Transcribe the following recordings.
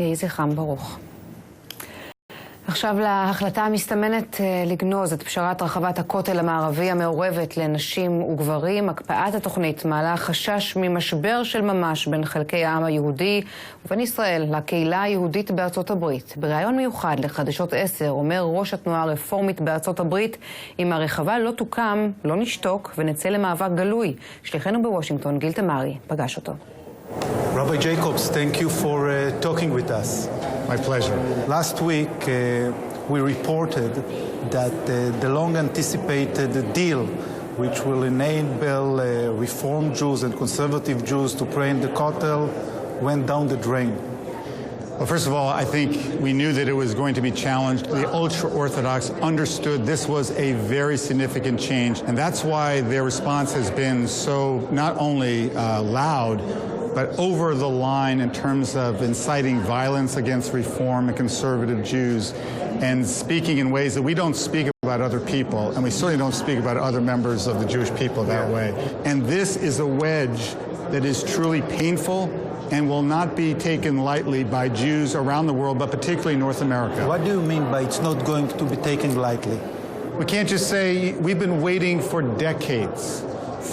יהי זכרם ברוך. עכשיו להחלטה המסתמנת לגנוז את פשרת רחבת הכותל המערבי המעורבת לנשים וגברים. הקפאת התוכנית מעלה חשש ממשבר של ממש בין חלקי העם היהודי ובין ישראל לקהילה היהודית בארצות הברית. בראיון מיוחד לחדשות 10 אומר ראש התנועה הרפורמית בארצות הברית, אם הרחבה לא תוקם, לא נשתוק ונצא למאבק גלוי. שליחנו בוושינגטון גיל תמרי פגש אותו. Rabbi Jacobs, thank you for talking with us. My pleasure. Last week, we reported that the long-anticipated deal, which will enable Reform Jews and conservative Jews to pray in the Kotel, went down the drain. Well, first of all, I think we knew that it was going to be challenged. The ultra-Orthodox understood this was a very significant change, and that's why their response has been so not only loud, but over the line in terms of inciting violence against Reform and conservative Jews and speaking in ways that we don't speak about other people, and we certainly don't speak about other members of the Jewish people that way. And this is a wedge that is truly painful and will not be taken lightly by Jews around the world, but particularly North America. What do you mean by it's not going to be taken lightly? We can't just say we've been waiting for decades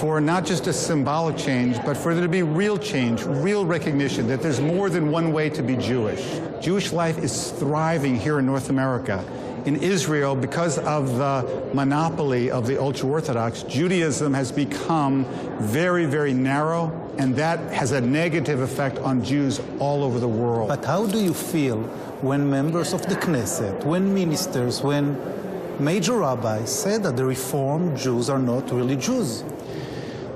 for not just a symbolic change, but for there to be real change, real recognition that there's more than one way to be Jewish. Jewish life is thriving here in North America. In Israel, because of the monopoly of the ultra-Orthodox, Judaism has become very, very narrow, and that has a negative effect on Jews all over the world. But how do you feel when members of the Knesset, when ministers, when major rabbis said that the Reform Jews are not really Jews?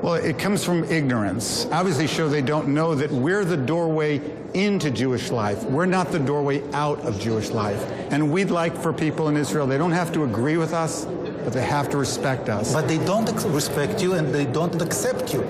Well, it comes from ignorance. Obviously show they don't know that we're the doorway into Jewish life. We're not the doorway out of Jewish life. And we'd like for people in Israel, they don't have to agree with us, but they have to respect us. But they don't respect you and they don't accept you.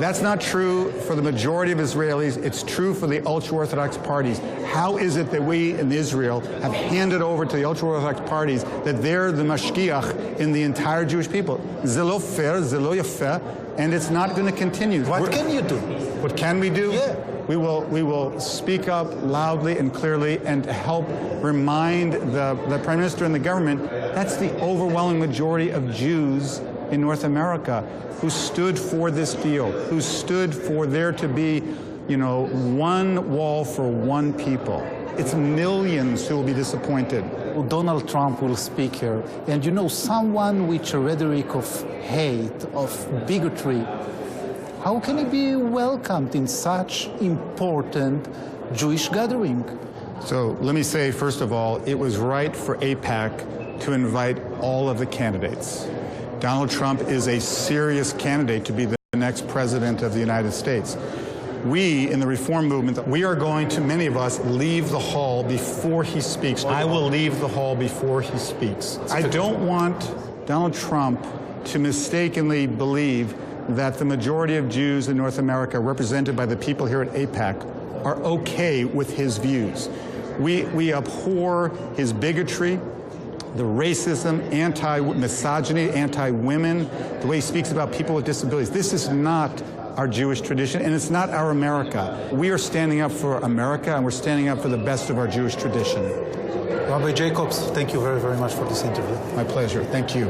That's not true for the majority of Israelis. It's true for the ultra-Orthodox parties. How is it that we in Israel have handed over to the ultra-Orthodox parties that they're the mashgiach in the entire Jewish people? Ze lo fair, ze lo yafeh, and it's not going to continue. What can you do? What can we do? Yeah. We will speak up loudly and clearly and help remind the Prime Minister and the government that's the overwhelming majority of Jews in North America who stood for this deal, who stood for there to be, one wall for one people. It's millions who will be disappointed. Donald Trump will speak here, and someone with a rhetoric of hate, of bigotry, how can he be welcomed in such important Jewish gathering? So let me say, first of all, it was right for Aipek to invite all of the candidates. Donald Trump is a serious candidate to be the next president of the United States. We, in the Reform movement, we are going to, many of us, leave the hall before he speaks. I will leave the hall before he speaks. I don't want Donald Trump to mistakenly believe that the majority of Jews in North America, represented by the people here at Aipek, are okay with his views. We abhor his bigotry, the racism, anti-misogyny, anti-women, the way he speaks about people with disabilities. This is not our Jewish tradition, and it's not our America. We are standing up for America, and we're standing up for the best of our Jewish tradition. Rabbi Jacobs, thank you very, very much for this interview. My pleasure. Thank you.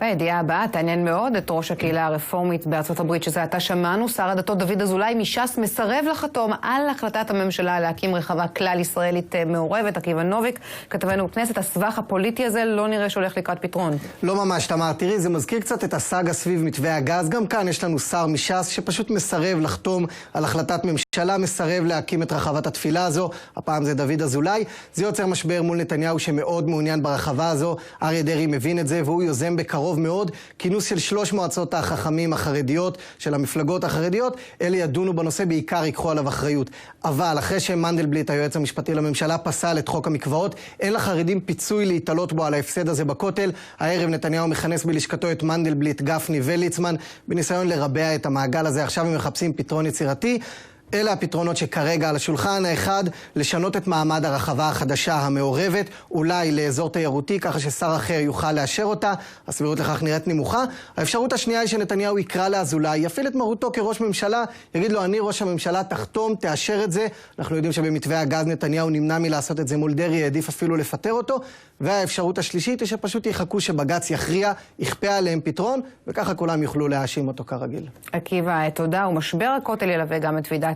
בידיעה הבאה תעניין מאוד את ראש הקהילה הרפורמית בארצות הברית שזה עתה שמענו. שר הדתות דוד אזולאי מש"ס מסרב לחתום על החלטת הממשלה להקים רחבה כלל ישראלית מעורבת. עקיבא נוביק, כתבנו בכנסת, הסבך הפוליטי הזה לא נראה שהולך לקראת פתרון. לא ממש, תמר. תראי, זה מזכיר קצת את הסאגה סביב מתווה הגז. גם כאן יש לנו שר מש"ס שפשוט מסרב לחתום על החלטת ממשלה, מסרב להקים את רחבת התפילה הזו. הפעם זה דוד אזולאי. זה יוצר משבר מול נתניהו שמאוד מעוניין ברחבה הזו. אריה דרעי מבין את זה והוא יוזם בקרוב מאוד כינוס של 3 מועצות החכמים החרדיות של המפלגות החרדיות. אלה ידונו בנושא, בעיקר ייקחו עליו אחריות. אבל אחרי שמנדלבליט, היועץ המשפטי לממשלה, פסל את חוק המקוואות, אין לחרדים פיצוי להתעלות בו על ההפסד הזה בכותל. הערב נתניהו מכנס בלשכתו את מנדלבליט, גפני וליצמן בניסיון לרבע את המעגל הזה. עכשיו הם מחפשים פתרון יצירתי. אלה הפתרונות שכרגע על השולחן. האחד, לשנות את מעמד הרחבה החדשה המעורבת, אולי לאזור תיירותי, ככה ששר אחר יוכל לאשר אותה. הסבירות לכך נראית נמוכה. האפשרות השנייה היא שנתניהו יקרא לאזולאי, יפעיל את מרותו כראש ממשלה, יגיד לו, אני ראש הממשלה, תחתום, תאשר את זה. אנחנו יודעים שבמתווה הגז נתניהו נמנע מלעשות את זה מול דרעי, העדיף אפילו לפטר אותו. והאפשרות השלישית היא שפשוט יחכו שבג"ץ יכריע, יכפה עליהם פתרון, וככה כולם יוכלו להאשים אותו כרגיל. עקיבא, תודה. ומשבר הכותל ילווה גם את ועידת